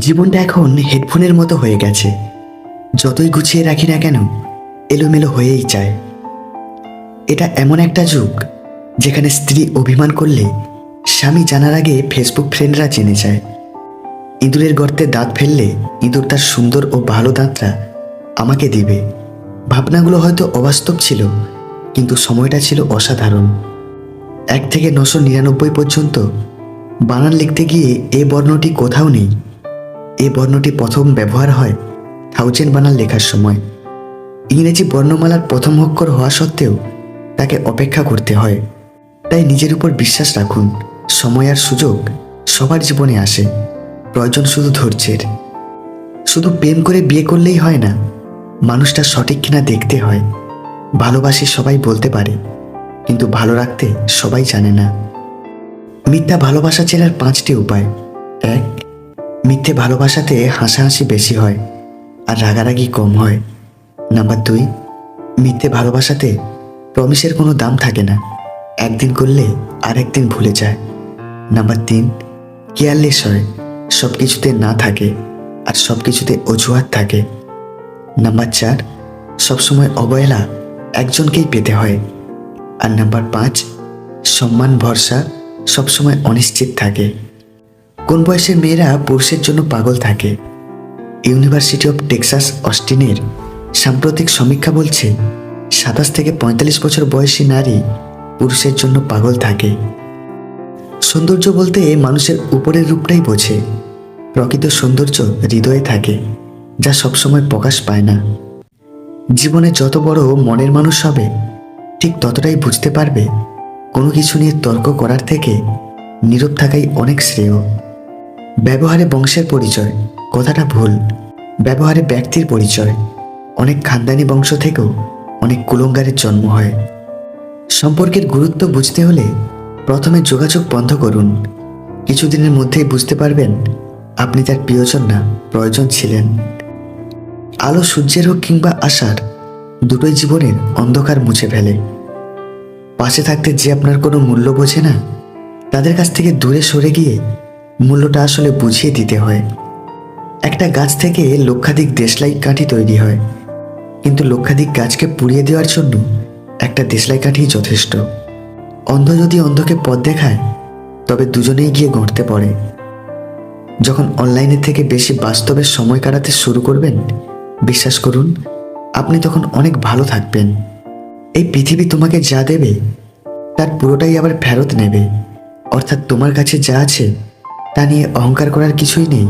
জীবনটা এখন হেডফোনের মতো হয়ে গেছে। যতই গুছিয়ে রাখি না কেন, এলোমেলো হয়েই যায়। এটা এমন একটা যুগ যেখানে স্ত্রী অভিমান করলে স্বামী জানার আগে ফেসবুক ফ্রেন্ডরা জেনে যায়। ইঁদুরের গর্তে দাঁত ফেললে ইঁদুর তার সুন্দর ও ভালো দাঁতটা আমাকে দিবে। ভাবনাগুলো হয়তো অবাস্তব ছিল, কিন্তু সময়টা ছিল অসাধারণ। 1 থেকে 999 পর্যন্ত বানান লিখতে গিয়ে এ বর্ণটি কোথাও নেই। এই বর্ণটি প্রথম ব্যবহার হয় 1000 বানান লেখার সময়। ইংরেজি বর্ণমালার প্রথম অক্ষর হওয়া সত্ত্বেও তাকে অপেক্ষা করতে হয়। তাই নিজের উপর বিশ্বাস রাখুন। সময় আর সুযোগ সবার জীবনে আসে, প্রয়োজন শুধু ধৈর্যের। শুধু প্রেম করে বিয়ে করলেই হয় না, মানুষটা সঠিক কিনা দেখতে হয়। ভালোবাসি সবাই বলতে পারে, কিন্তু ভালো রাখতে সবাই জানে না। মিথ্যা ভালোবাসা চেনার 5টি উপায়। 1. মিথ্যে ভালোবাসাতে হাসাহাসি বেশি হয় আর রাগারাগি কম হয়। নাম্বার 2. মিথ্যে ভালোবাসাতে প্রমিসের কোনো দাম থাকে না, একদিন করলে আরেকদিন ভুলে যায়। নাম্বার 3. কেয়ারলেস হয়, সব কিছুতে না থাকে আর সব কিছুতে অজুহাত থাকে। নাম্বার 4. সবসময় অবহেলা একজনকেই পেতে হয়। আর নাম্বার 5. সম্মান ভরসা সবসময় অনিশ্চিত থাকে। কোন বয়সের মেয়েরা পুরুষের জন্য পাগল থাকে? ইউনিভার্সিটি অফ টেক্সাস অস্টিনের সাম্প্রতিক সমীক্ষা বলছে 27 থেকে 45 বছর বয়সী নারী পুরুষের জন্য পাগল থাকে। সৌন্দর্য বলতে মানুষের উপরের রূপটাই বোঝে। প্রকৃত সৌন্দর্য হৃদয়ে থাকে, যা সবসময় প্রকাশ পায় না। জীবনে যত বড় মনের মানুষ হবে, ঠিক ততটাই বুঝতে পারবে কোনো কিছু নিয়ে তর্ক করার থেকে নীরব থাকাই অনেক শ্রেয়। ব্যবহারে বংশের পরিচয় কথাটা ভুল। ব্যবহারে ব্যক্তির পরিচয়। অনেক খানদানি বংশ থেকেও অনেক কুলঙ্গারের জন্ম হয়। সম্পর্কের গুরুত্ব বুঝতে হলে প্রথমে যোগাযোগ বন্ধ করুন। কিছুদিনের মধ্যেই বুঝতে পারবেন আপনি তার প্রিয়জন না, প্রয়োজন ছিলেন। আলো সূর্যের হোক কিংবা আশার, দুটোই জীবনের অন্ধকার মুছে ফেলে। পাশে থাকতে যে আপনার কোনো মূল্য বোঝে না, তাদের কাছ থেকে দূরে সরে গিয়ে মূল্যটা আসলে বুঝিয়ে দিতে হয়। একটা গাছ থেকে লক্ষাধিক দেশলাই কাঠি তৈরি হয়, কিন্তু লক্ষাধিক গাছকে পুড়িয়ে দেওয়ার জন্য একটা দেশলাই কাঠিই যথেষ্ট। অন্ধ যদি অন্ধকে পথ দেখায়, তবে দুজনেই গিয়ে গড়তে পড়ে। যখন অনলাইনের থেকে বেশি বাস্তবে সময় কাটাতে শুরু করবেন, বিশ্বাস করুন আপনি তখন অনেক ভালো থাকবেন। এই পৃথিবী তোমাকে যা দেবে তার পুরোটাই আবার ফেরত নেবে। অর্থাৎ তোমার কাছে যা আছে তা নিয়ে অহংকার করার কিছুই নেই।